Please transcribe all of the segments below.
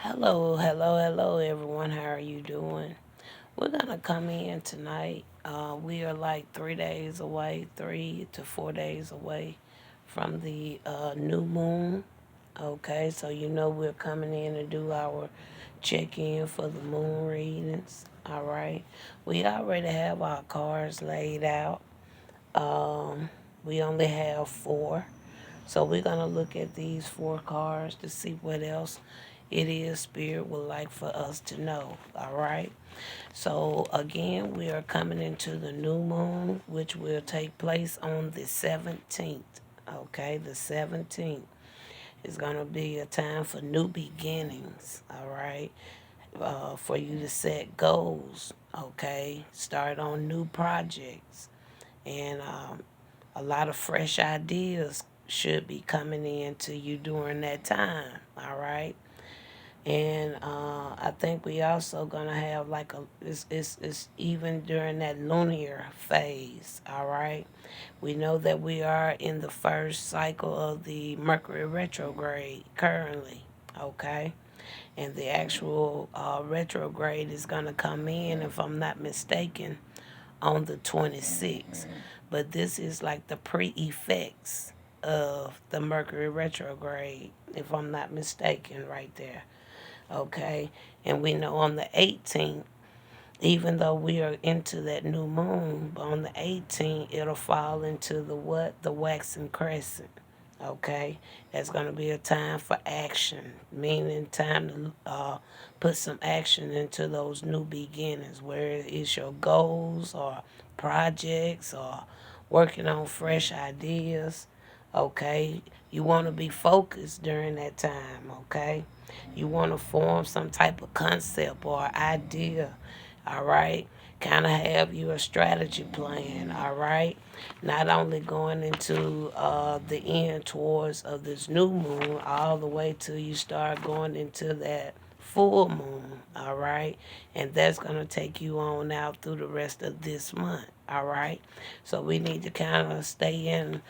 Hello, everyone. How are you doing? We're gonna come in tonight. We are like 3 days away, 3 to 4 days away from the new moon. Okay, so we're coming in to do our check in for the moon readings. All right, we already have our cards laid out. Um, we only have four. So we're going to look at these four cards to see what else it is Spirit would like for us to know. All right. So again, we are coming into the new moon, which will take place on the 17th. Okay, the 17th is going to be a time for new beginnings. All right. For you to set goals. Okay. Start on new projects. And a lot of fresh ideas should be coming in to you during that time. All right. And I think we also gonna have like it's even during that lunar phase. All right. We know that we are in the first cycle of the Mercury retrograde currently. Okay. And the actual retrograde is gonna come in, if I'm not mistaken, on the 26th. But this is like the pre effects of the Mercury retrograde, if I'm not mistaken, right there. Okay. And we know on the 18th, even though we are into that new moon, but on the 18th, it'll fall into the what? The waxing crescent. Okay, that's going to be a time for action, meaning time to put some action into those new beginnings, where it's your goals or projects or working on fresh ideas. Okay, you want to be focused during that time. Okay, you want to form some type of concept or idea. All right, kind of have your strategy plan. All right, not only going into the end towards of this new moon, all the way till you start going into that full moon. All right, and that's going to take you on out through the rest of this month. All right, so we need to kind of stay in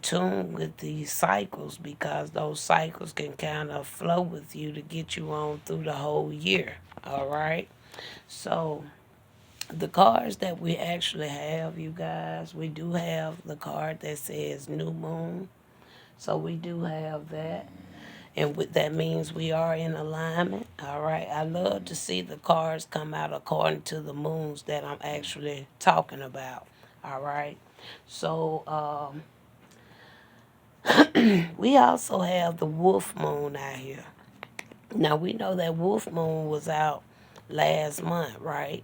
tune with these cycles, because those cycles can kind of flow with you to get you on through the whole year. All right, so the cards that we actually have, you guys, we do have the card that says new moon. So we do have that. And what that means, we are in alignment. All right. I love to see the cards come out according to the moons that I'm actually talking about. All right. So we also have the wolf moon out here. Now we know that wolf moon was out last month, right?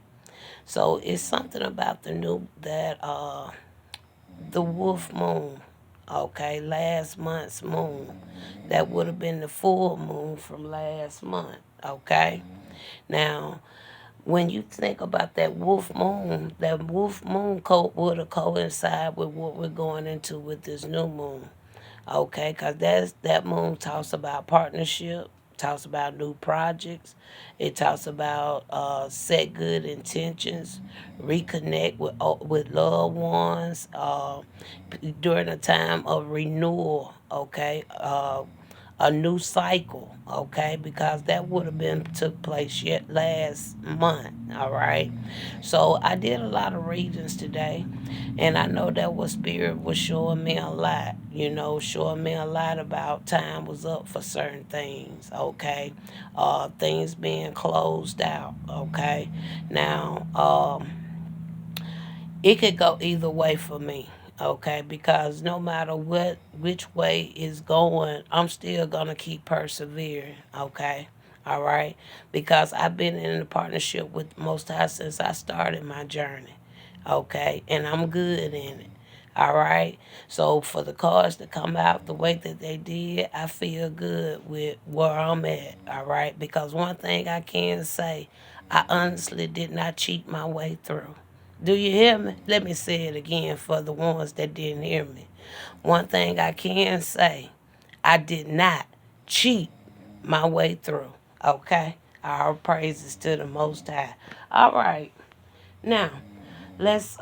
So it's something about the wolf moon, okay, last month's moon. That would have been the full moon from last month, okay? Now, when you think about that wolf moon coat would have coincide with what we're going into with this new moon. Okay, because that moon talks about partnership, talks about new projects. It talks about set good intentions, reconnect with loved ones during a time of renewal. Okay, a new cycle. Okay, because that would have been took place yet last month. All right, so I did a lot of readings today, and I know that what Spirit was showing me a lot, showing me a lot about time was up for certain things, okay? Things being closed out, okay? Now, it could go either way for me, okay? Because no matter which way is going, I'm still gonna keep persevering, okay? All right, because I've been in a partnership with Most High since I started my journey, okay, and I'm good in it. All right, so for the cards to come out the way that they did, I feel good with where I'm at. All right, because one thing I can say, I honestly did not cheat my way through. Do you hear me? Let me say it again for the ones that didn't hear me. One thing I can say, I did not cheat my way through. Okay? Our praises to the Most High. All right. Now, let's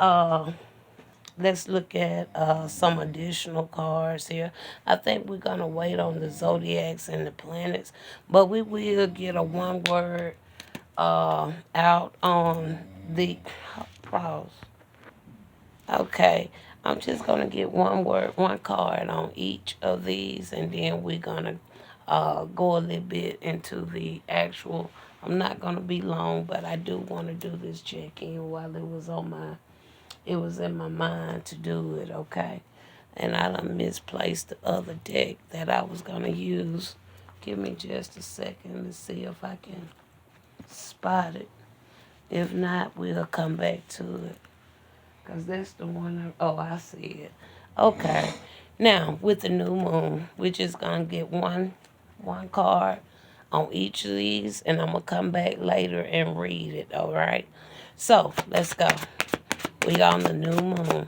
let's look at some additional cards here. I think we're going to wait on the zodiacs and the planets, but we will get a one word out on the pause. Okay, I'm just going to get one word, one card on each of these, and then we're going to go a little bit into the actual. I'm not going to be long, but I do want to do this check-in while it was in my mind to do it, okay? And I done misplaced the other deck that I was going to use. Give me just a second to see if I can spot it. If not, we'll come back to it. Because that's the one. Oh, I see it. Okay. Now, with the new moon, we're just going to get one card on each of these. And I'm going to come back later and read it, all right? So, let's go. We on the new moon.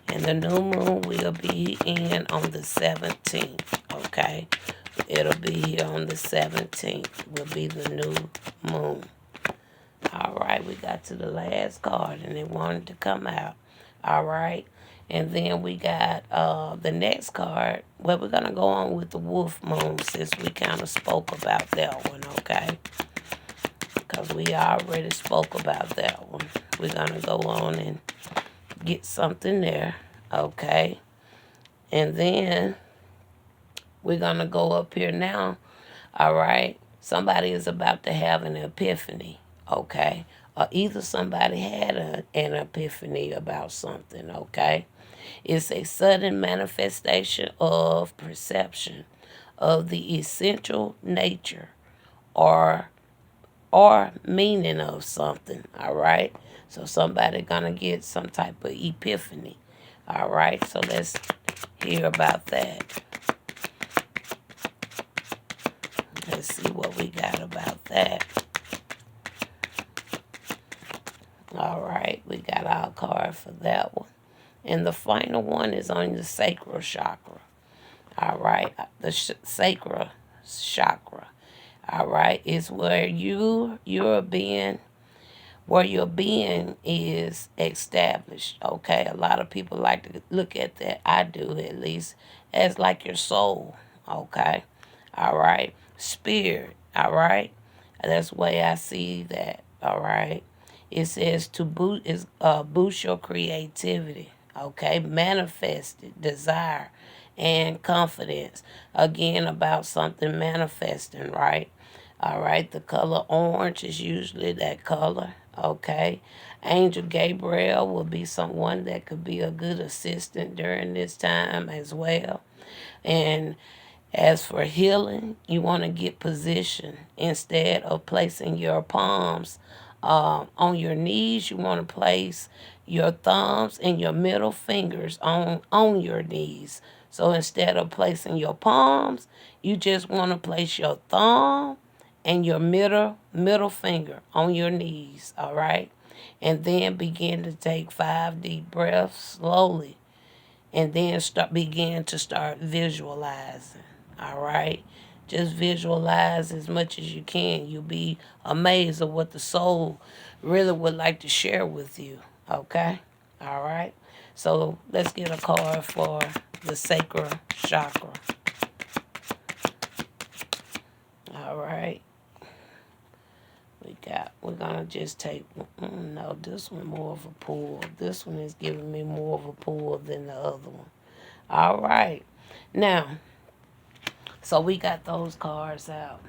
And the new moon will be in on the 17th, okay? It'll be here on the 17th. Will be the new moon. All right, we got to the last card, and it wanted to come out. All right, and then we got the next card. Well, we're going to go on with the wolf moon since we kind of spoke about that one, okay? Because we already spoke about that one. We're going to go on and get something there, okay? And then we're going to go up here now, all right? Somebody is about to have an epiphany, okay? Or either somebody had an epiphany about something, okay? It's a sudden manifestation of perception of the essential nature or meaning of something, all right? So somebody gonna get some type of epiphany, all right? So let's hear about that. Let's see what we got about that. All right, we got our card for that one. And the final one is on the sacral chakra. All right, the sacral chakra. All right, is where your being is established. Okay, a lot of people like to look at that. I do at least as like your soul. Okay, all right, spirit. All right, that's the way I see that. All right, it says to boost your creativity. Okay, manifested desire and confidence. Again, about something manifesting, right? All right, the color orange is usually that color. Okay, Angel Gabriel will be someone that could be a good assistant during this time as well. And as for healing, you want to get position instead of placing your palms on your knees. You want to place your thumbs and your middle fingers on your knees. So instead of placing your palms, you just want to place your thumb and your middle finger on your knees. All right, and then begin to take 5 deep breaths slowly, and then start visualizing. All right, just visualize as much as you can. You'll be amazed at what the soul really would like to share with you. Okay, all right, so let's get a card for the sacral chakra. All right, we're gonna just take, no, this one more of a pull. This one is giving me more of a pull than the other one. All right, now, so we got those cards out,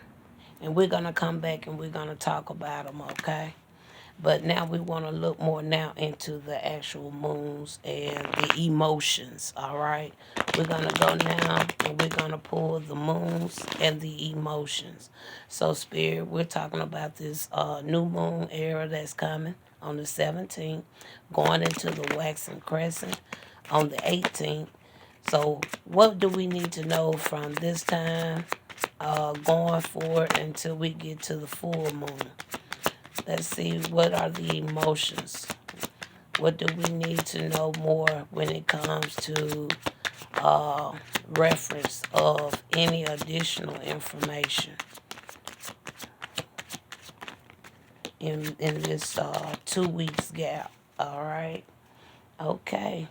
and we're gonna come back and we're gonna talk about them, okay? But now we want to look more now into the actual moons and the emotions, all right? We're going to go now and we're going to pull the moons and the emotions. So, Spirit, we're talking about this new moon era that's coming on the 17th, going into the waxing crescent on the 18th. So, what do we need to know from this time going forward until we get to the full moon? Let's see, what are the emotions? What do we need to know more when it comes to reference of any additional information in this 2 weeks gap? All right. Okay.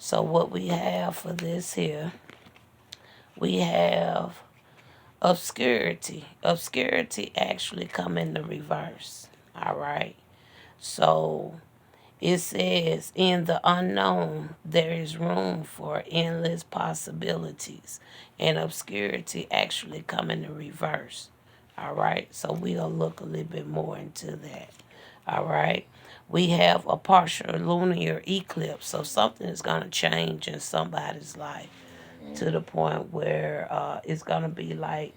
So what we have for this here, we have obscurity. Obscurity actually come in the reverse. All right. So it says, in the unknown, there is room for endless possibilities. And obscurity actually come in the reverse. All right. So we'll look a little bit more into that. All right. We have a partial lunar eclipse. So something is going to change in somebody's life to the point where it's going to be like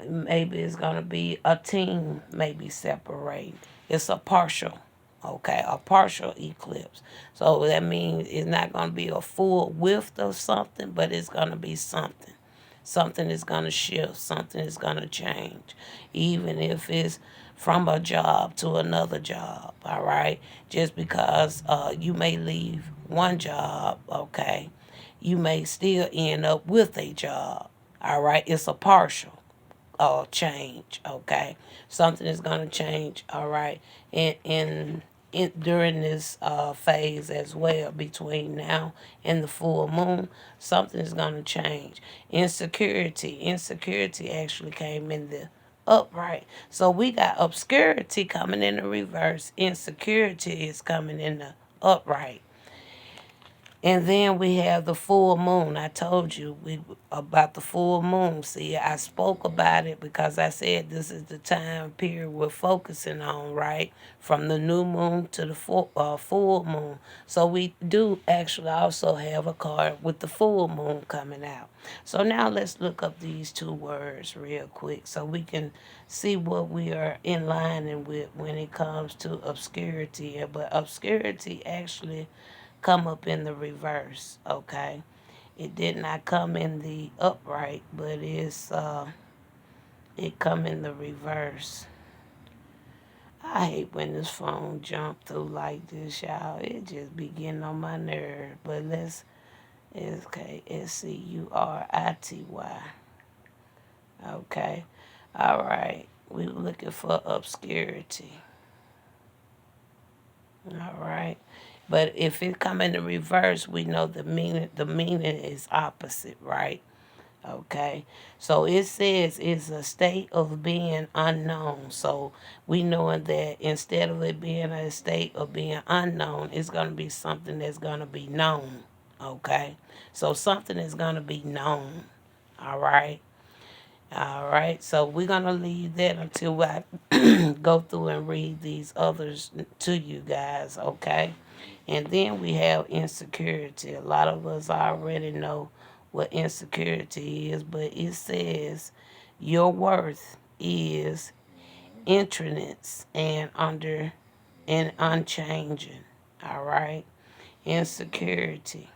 maybe it's going to be a team maybe separating. It's a partial, okay, a partial eclipse. So that means it's not going to be a full width of something, but it's going to be something. Something is going to shift. Something is going to change. Even if it's from a job to another job, all right? Just because you may leave one job, okay, you may still end up with a job, all right? It's a partial change, okay? Something is going to change, all right, in during this phase as well, between now and the full moon. Something is going to change. Insecurity actually came in the upright. So we got obscurity coming in the reverse. Insecurity is coming in the upright. And then we have the full moon. I told you about the full moon. See, I spoke about it because I said this is the time period we're focusing on, right? From the new moon to the full moon. So we do actually also have a card with the full moon coming out. So now let's look up these two words real quick so we can see what we are in line with when it comes to obscurity. But obscurity actually come up in the reverse, okay? It did not come in the upright, but it come in the reverse. I hate when this phone jump through like this, y'all. It just be getting on my nerve. But okay, SCURITY. Okay. All right. We were looking for obscurity. All right. But if it come in the reverse, we know the meaning is opposite, right? Okay. So it says it's a state of being unknown. So we knowing that instead of it being a state of being unknown, it's gonna be something that's gonna be known. Okay. So something is gonna be known. All right. All right, so we're going to leave that until I go through and read these others to you guys, okay? And then we have insecurity. A lot of us already know what insecurity is, but it says your worth is intrinsic and unchanging. All right? Insecurity.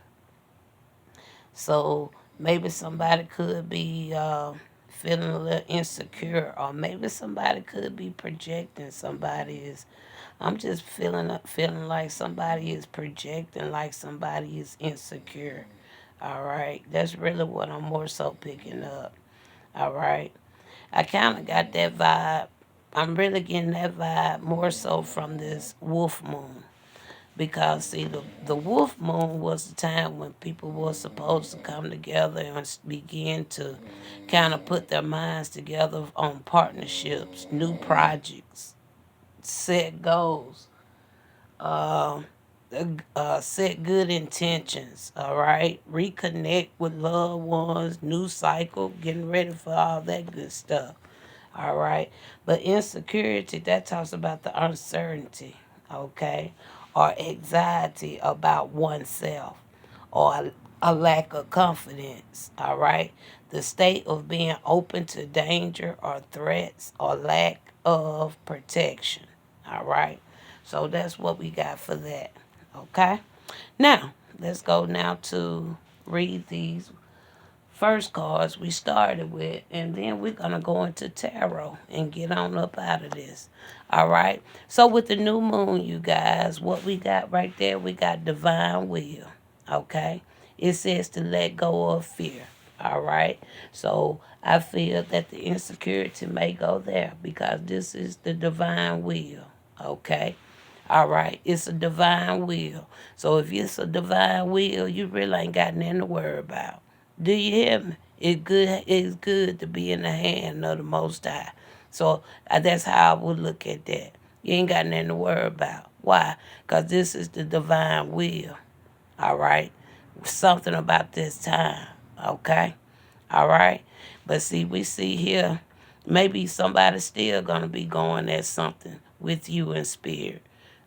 So maybe somebody could be feeling a little insecure, or maybe somebody could be projecting. Somebody is. I'm just feeling like somebody is projecting, like somebody is insecure. All right, that's really what I'm more so picking up. All right, I kind of got that vibe. I'm really getting that vibe more so from this wolf moon. Because see, the wolf moon was the time when people were supposed to come together and begin to kind of put their minds together on partnerships, new projects, set goals, uh, set good intentions, all right? Reconnect with loved ones, new cycle, getting ready for all that good stuff, all right? But insecurity, that talks about the uncertainty, okay? Or anxiety about oneself, or a lack of confidence, all right? The state of being open to danger or threats or lack of protection, all right? So that's what we got for that, okay? Now, let's go now to read these first cards we started with, and then we're going to go into tarot and get on up out of this. All right. So with the new moon, you guys, what we got right there, we got divine will. Okay. It says to let go of fear. All right. So I feel that the insecurity may go there because this is the divine will. Okay. All right, it's a divine will. So if it's a divine will, you really ain't got nothing to worry about. Do you hear me? It's good. It's good to be in the hand of the Most High. So that's how I would look at that. You ain't got nothing to worry about. Why? Because this is the divine will. All right, something about this time. Okay, all right. But see, we see here, maybe somebody's still gonna be going at something with you in spirit.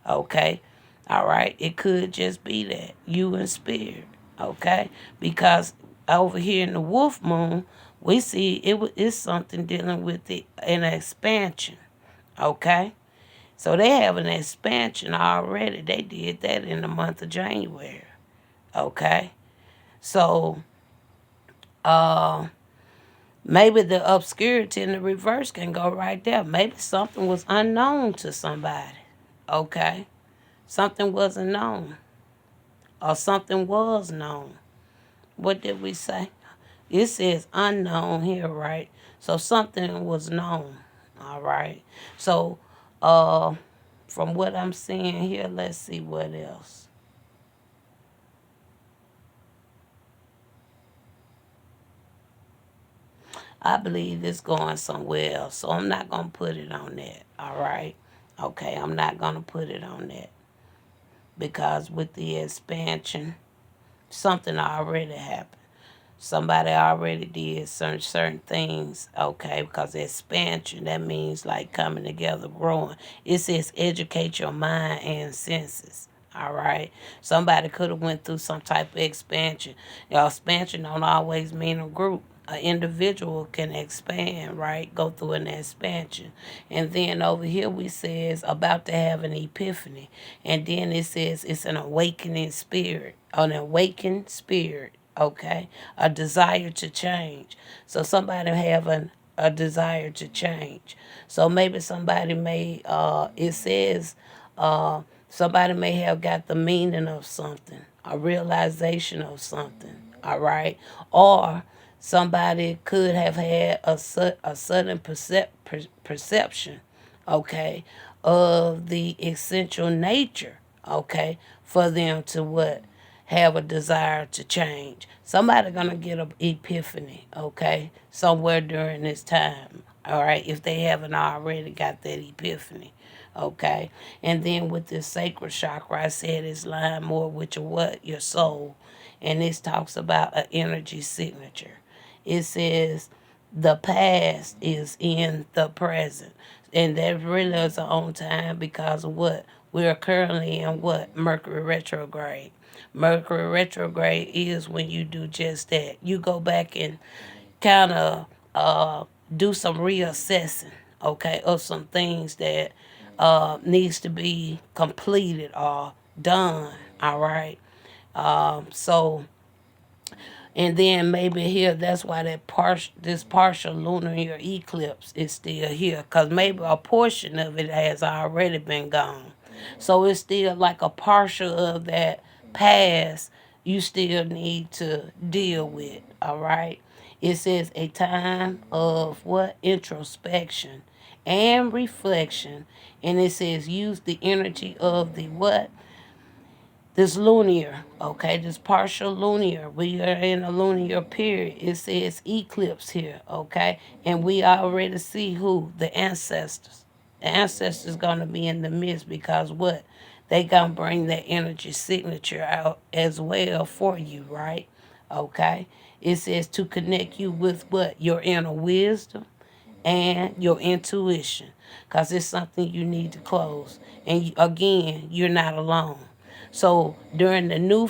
Okay, all right. It could just be that you in spirit. Okay, because over here in the wolf moon, we see it's something dealing with an expansion. Okay, so they have an expansion already. They did that in the month of January. Okay, so uh maybe the obscurity in the reverse can go right there. Maybe something was unknown to somebody. Okay, something wasn't known, or something was known. What did we say? It says unknown here, right? So something was known. All right. So uh from what I'm seeing here, let's see what else. I believe it's going somewhere else. So I'm not going to put it on that. All right. Okay. I'm not going to put it on that because with the expansion, something already happened. Somebody already did certain things, okay, because expansion, that means like coming together, growing. It says educate your mind and senses. All right. Somebody could have went through some type of expansion. Expansion don't always mean a group. An individual can expand, right? Go through an expansion. And then over here we says about to have an epiphany. And then it says it's an awakening spirit. An awakened spirit. Okay, a desire to change. So somebody having a desire to change. So maybe somebody may it says somebody may have got the meaning of something, a realization of something, all right? Or somebody could have had a sudden perception, okay, of the essential nature, okay, for them to what? Have a desire to change. Somebody gonna get an epiphany, okay, somewhere during this time. All right, if they haven't already got that epiphany, okay. And then with this sacred chakra, I said it's lying more with your what? Your soul. And this talks about an energy signature. It says the past is in the present. And that really is on time because of what? We're currently in what? Mercury retrograde. Mercury retrograde is when you do just that. You go back and kind of do some reassessing, okay, of some things that needs to be completed or done. All right. So and then maybe here, that's why this partial lunar eclipse is still here, because maybe a portion of it has already been gone. So it's still like a partial of that past you still need to deal with, all right? It says a time of what? Introspection and reflection. And it says use the energy of the what? This lunar, okay, this partial lunar, we are in a lunar period. It says eclipse here, okay, and we already see who? The ancestors. The ancestors gonna be in the midst because what? They gonna bring that energy signature out as well for you, right? Okay. It says to connect you with what? Your inner wisdom and your intuition, because it's something you need to close. And again, you're not alone. So during the new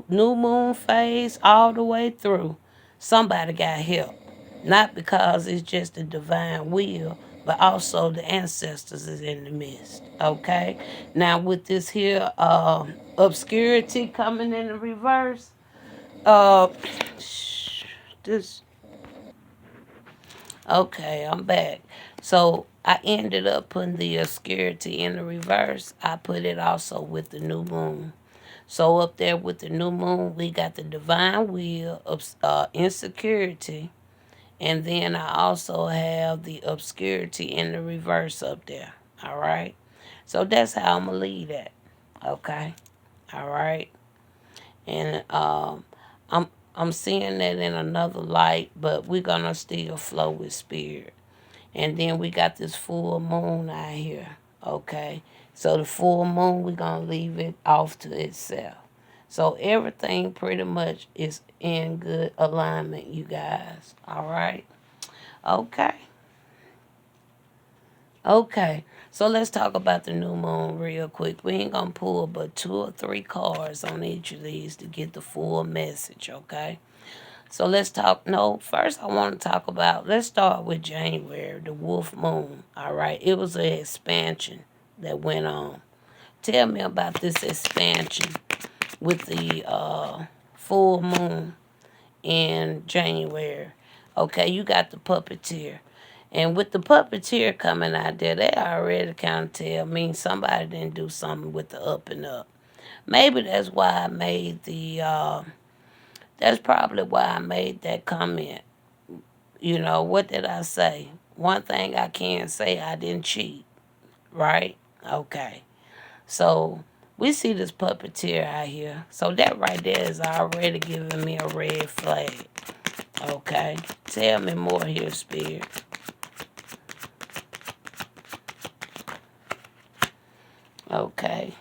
moon phase, all the way through, somebody got help. Not because it's just the divine will, but also the ancestors is in the midst. Okay. Now with this here obscurity coming in the reverse, uh, this okay, I'm back. So I ended up putting the obscurity in the reverse. I put it also with the new moon. So up there with the new moon, we got the divine will of insecurity. And then I also have the obscurity in the reverse up there. All right. So that's how I'm going to leave that. Okay? All right? And I'm seeing that in another light, but we're going to still flow with spirit. And then we got this full moon out here. Okay? So the full moon, we're going to leave it off to itself. So everything pretty much is in good alignment, you guys. All right? Okay. Okay. So let's talk about the new moon real quick. We ain't gonna pull but 2 or 3 cards on each of these to get the full message, okay? So let's talk. No, first I want to talk about, let's start with January, the wolf moon. All right. It was an expansion that went on. Tell me about this expansion with the full moon in January. Okay, you got the puppeteer. And with the puppeteer coming out there, they already kind of tell me somebody didn't do something with the up and up. Maybe that's why I made that's probably why I made that comment. You know, what did I say? One thing I can say, I didn't cheat, right? Okay. So we see this puppeteer out here. So that right there is already giving me a red flag. Okay. Tell me more here, Spirit. Okay.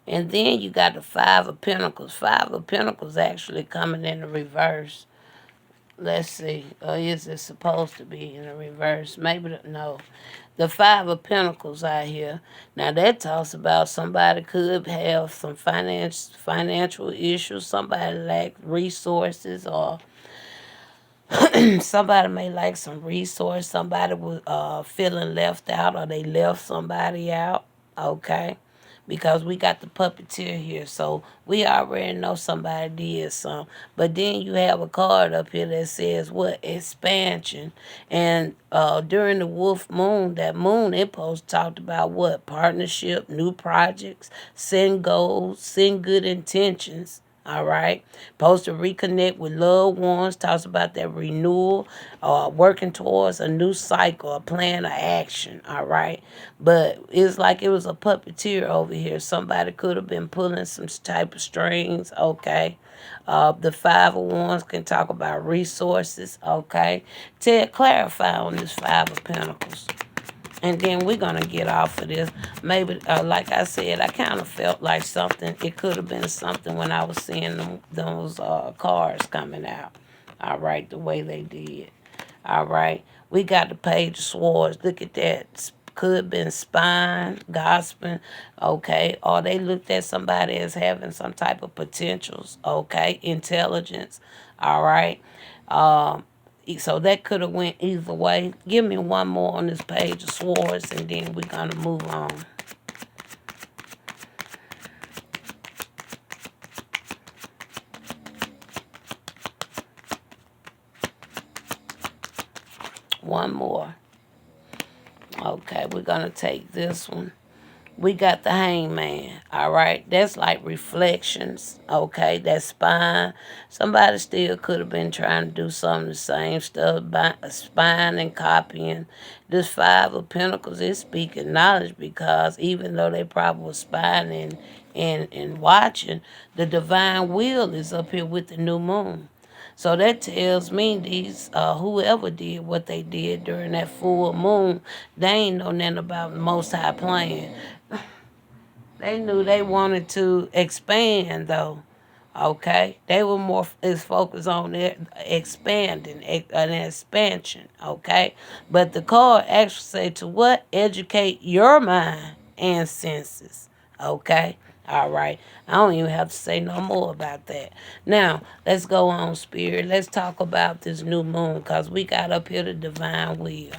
And then you got the Five of Pentacles. Five of Pentacles actually coming in the reverse. Let's see. Or is it supposed to be in the reverse? Maybe, no. The Five of Pentacles out here. Now that talks about somebody could have some financial issues. Somebody lack resources, or somebody may like some resource. Somebody was feeling left out, or they left somebody out. Okay. Because we got the puppeteer here. So we already know somebody did some. But then you have a card up here that says what? Expansion. And during the wolf moon, that moon, it post talked about what? Partnership, new projects, send goals, send good intentions. All right. Supposed to reconnect with loved ones. Talks about that renewal, working towards a new cycle, a plan of action. All right. But it's like it was a puppeteer over here. Somebody could have been pulling some type of strings. Okay. The Five of Wands can talk about resources. Okay. Ted, clarify on this Five of Pentacles. And then we're going to get off of this. Maybe, like I said, I kind of felt like something. It could have been something when I was seeing those cards coming out. All right, the way they did. All right. We got the Page of Swords. Look at that. Could have been spine, gossiping, okay. Or they looked at somebody as having some type of potentials, okay. Intelligence, all right. So that could have went either way. Give me one more on this Page of Swords, and then we're going to move on. One more. Okay, we're going to take this one. We got the Hangman, all right? That's like reflections, okay? That spine. Somebody still could have been trying to do some of the same stuff, spine and copying. This Five of Pentacles is speaking knowledge, because even though they probably were spying and watching, the divine will is up here with the new moon. So that tells me these whoever did what they did during that full moon, they ain't know nothing about the Most High plan. They knew they wanted to expand, though. Okay, they were more is focused on their expanding, an expansion. Okay, but the card actually say to what? Educate your mind and senses. Okay, all right. I don't even have to say no more about that. Now let's go on, Spirit. Let's talk about this new moon, because we got up here the divine will.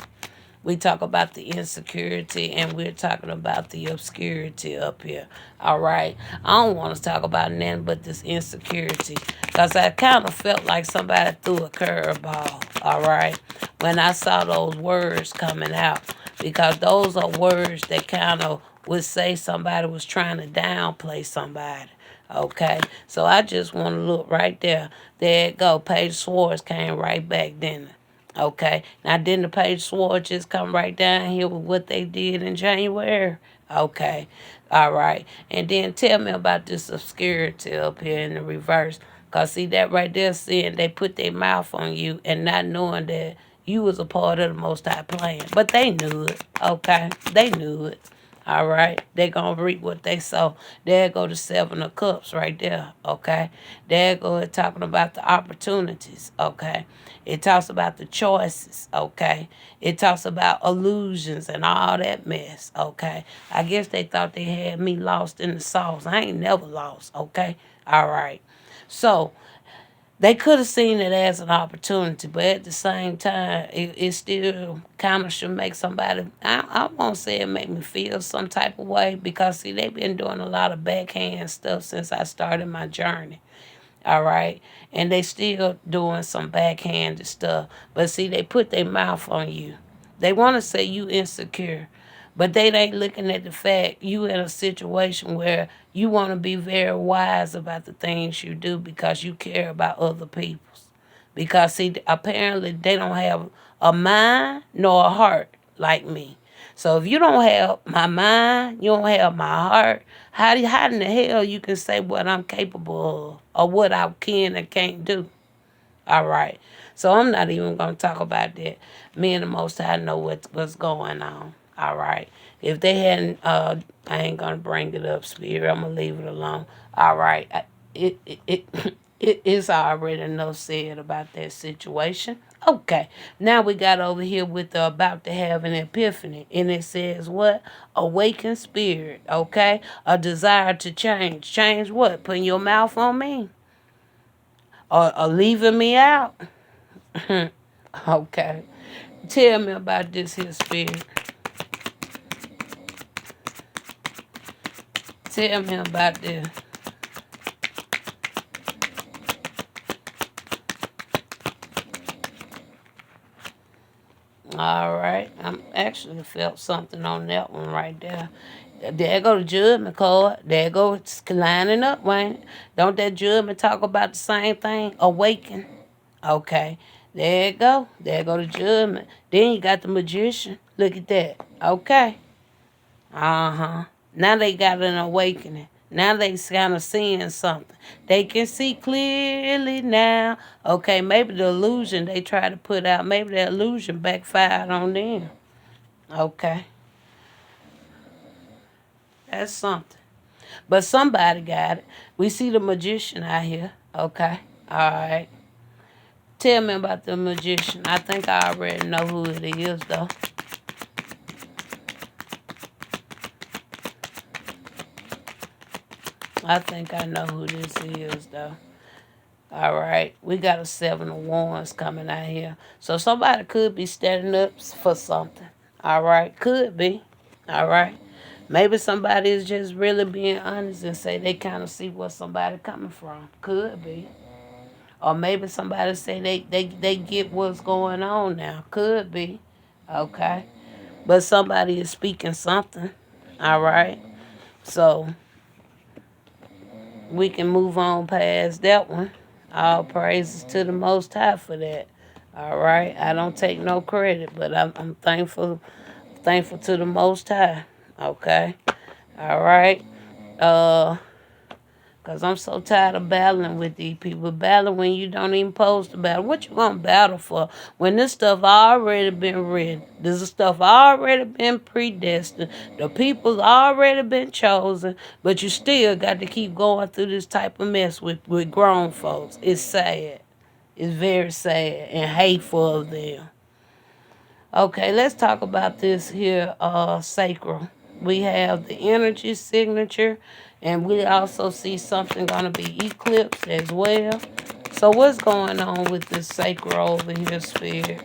We talk about the insecurity, and we're talking about the obscurity up here. All right. I don't want to talk about nothing but this insecurity, because I kind of felt like somebody threw a curveball. All right. When I saw those words coming out, because those are words that kind of would say somebody was trying to downplay somebody. Okay. So I just want to look right there. There it go. Page Swords came right back, didn't it? Okay. Now, didn't the page swatches come right down here with what they did in January? Okay. All right. And then tell me about this obscurity up here in the reverse. Because, see, that right there saying they put their mouth on you and not knowing that you was a part of the Most High plan. But they knew it. Okay. They knew it. All right. They going to reap what they sow. There go the Seven of Cups right there. Okay. There go it talking about the opportunities. Okay. It talks about the choices, okay? It talks about illusions and all that mess, okay? I guess they thought they had me lost in the sauce. I ain't never lost, okay? All right. So they could have seen it as an opportunity, but at the same time, it still kind of should make somebody, I won't say it make me feel some type of way because, see, they've been doing a lot of backhand stuff since I started my journey. All right. And they still doing some backhanded stuff. But see, they put their mouth on you. They want to say you insecure. But they ain't looking at the fact you in a situation where you want to be very wise about the things you do because you care about other people's. Because see, apparently they don't have a mind nor a heart like me. So if you don't have my mind, you don't have my heart, how in the hell you can say what I'm capable of or what I can and can't do? All right. So I'm not even going to talk about that. Me and the Most High know what's going on. All right. If they hadn't, I ain't going to bring it up, Spirit. I'm going to leave it alone. All right. It's already enough said about that situation. Okay. Now we got over here with the about to have an epiphany. And it says what? Awakened spirit. Okay. A desire to change. Change what? Putting your mouth on me? Or leaving me out? Okay. Tell me about this here spirit. Tell me about this. All right. I'm actually felt something on that one right there. There go the judgment card. There go it's lining up, Wayne. Don't that judgment talk about the same thing? Awaken. Okay. There you go. There go the judgment. Then you got the magician. Look at that. Okay. Uh-huh. Now they got an awakening. Now they kind of seeing something. They can see clearly now. Okay, maybe the illusion they try to put out, maybe the illusion backfired on them. Okay, that's something. But somebody got it. We see the magician out here. Okay, all right. Tell me about the magician. I think I already know who it is, though. I think I know who this is, though. All right, we got a seven of wands coming out here. So somebody could be standing up for something. All right, could be. All right. Maybe somebody is just really being honest and say they kind of see where somebody coming from. Could be. Or maybe somebody say they get what's going on now. Could be. Okay. But somebody is speaking something. All right. So we can move on past that one. All praises to the Most High for that. All right, I don't take no credit, but I'm thankful to the Most High. Okay, all right. Uh, Cause I'm so tired of battling with these people. Battling when you don't even post to battle. What you gonna battle for when this stuff already been written? This stuff already been predestined. The people's already been chosen, but you still got to keep going through this type of mess with grown folks. It's sad. It's very sad and hateful of them. Okay, let's talk about this here sacral. We have the energy signature, and we also see something gonna be eclipsed as well. So what's going on with this sacral over here, Spirit?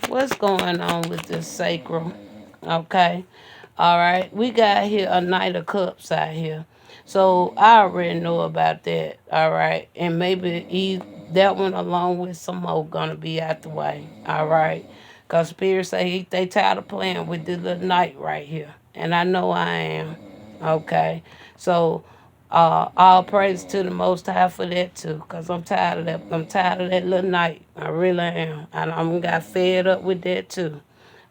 What's going on with this sacral? Okay. All right. We got here a Knight of Cups out here. So I already know about that. All right. And maybe that one along with some more gonna be out the way. All right. Because Spirit say they tired of playing with this little knight right here. And I know I am. Okay. So All praise to the Most High for that too, cause I'm tired of that. I'm tired of that little night. I really am, and I'm got fed up with that too.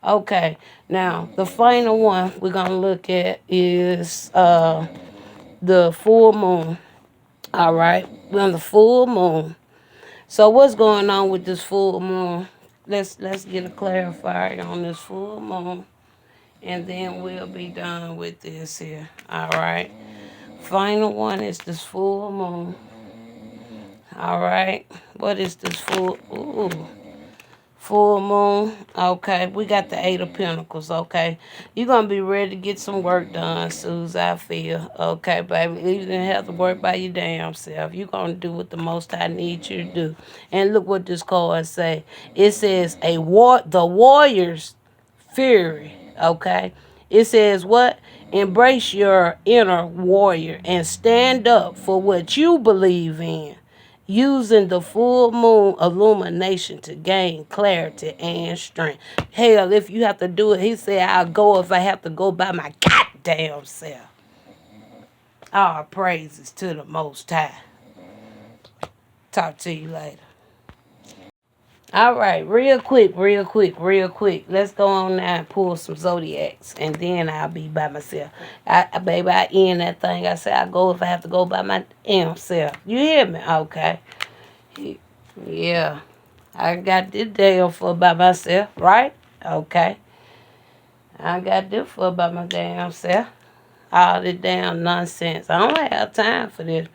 Okay, now the final one we're gonna look at is the full moon. All right, we're on the full moon. So what's going on with this full moon? Let's get a clarifier on this full moon, and then we'll be done with this here. All right. Final one is this full moon. All right. What is this full? Ooh. Full moon. Okay. We got the Eight of Pentacles. Okay. You're going to be ready to get some work done, Suze, I feel. Okay, baby. You didn't have to work by your damn self. You're going to do what the Most High needs you to do. And look what this card say. It says, the warrior's fury. Okay. It says what? Embrace your inner warrior and stand up for what you believe in, using the full moon illumination to gain clarity and strength. Hell, if you have to do it, he said, I'll go if I have to go by my goddamn self. All praises to the Most High. Talk to you later. All right, real quick. Let's go on now and pull some zodiacs, and then I'll be by myself. Baby, I end that thing. I say I go if I have to go by my damn self. You hear me? Okay. Yeah, I got this damn for by myself, right? Okay. I got this for by my damn self. All this damn nonsense. I don't have time for this.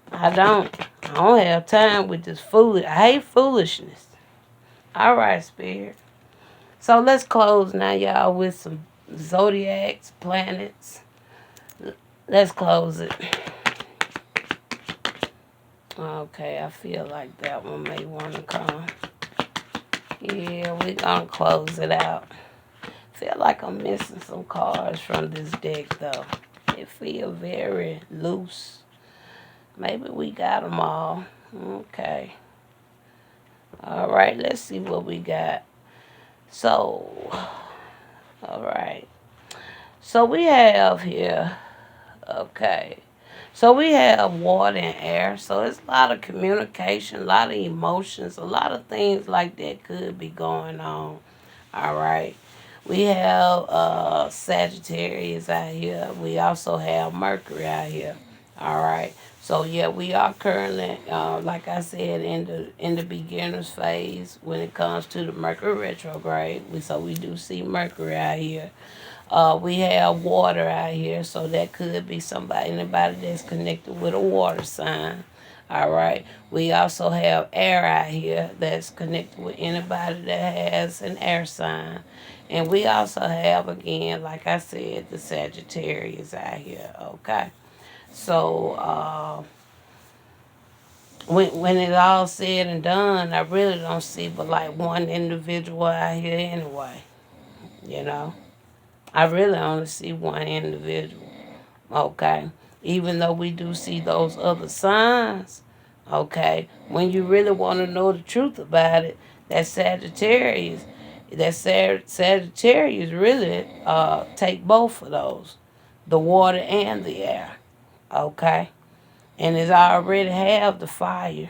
I don't have time with this foolish. I hate foolishness. All right, Spirit. So let's close now, y'all, with some zodiacs, planets. Let's close it. Okay, I feel like that one may want to come. Yeah, we're going to close it out. Feel like I'm missing some cards from this deck, though. It feels very loose. Maybe we got them all. Okay. All right, let's see what we got. So, all right. So we have here, okay. So we have water and air. So it's a lot of communication, a lot of emotions, a lot of things like that could be going on. All right. We have Sagittarius out here. We also have Mercury out here. All right. So yeah, we are currently, like I said, in the beginner's phase when it comes to the Mercury retrograde. So we do see Mercury out here. We have water out here, so that could be anybody that's connected with a water sign. All right. We also have air out here that's connected with anybody that has an air sign. And we also have, again, like I said, the Sagittarius out here. Okay. So, when it's all said and done, I really don't see but like one individual out here anyway. You know? I really only see one individual. Okay. Even though we do see those other signs, okay, when you really want to know the truth about it, Sagittarius really take both of those, the water and the air, okay, and it's already have the fire,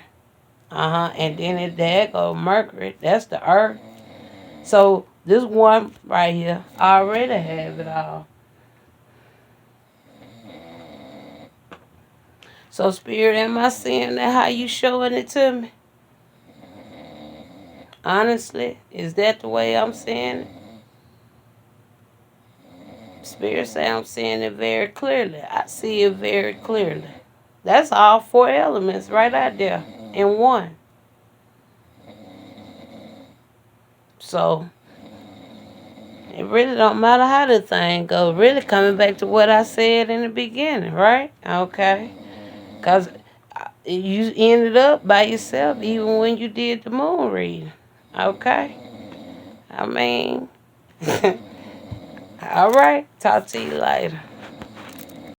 and then there go Mercury, that's the earth. So this one right here already have it all. So, Spirit, am I seeing that how you showing it to me? Honestly, is that the way I'm seeing it? Spirit say I'm seeing it very clearly. I see it very clearly. That's all four elements right out there in one. So, it really don't matter how the thing goes. Really coming back to what I said in the beginning, right? Okay. Because you ended up by yourself even when you did the moon reading. Okay? I mean, all right. Talk to you later.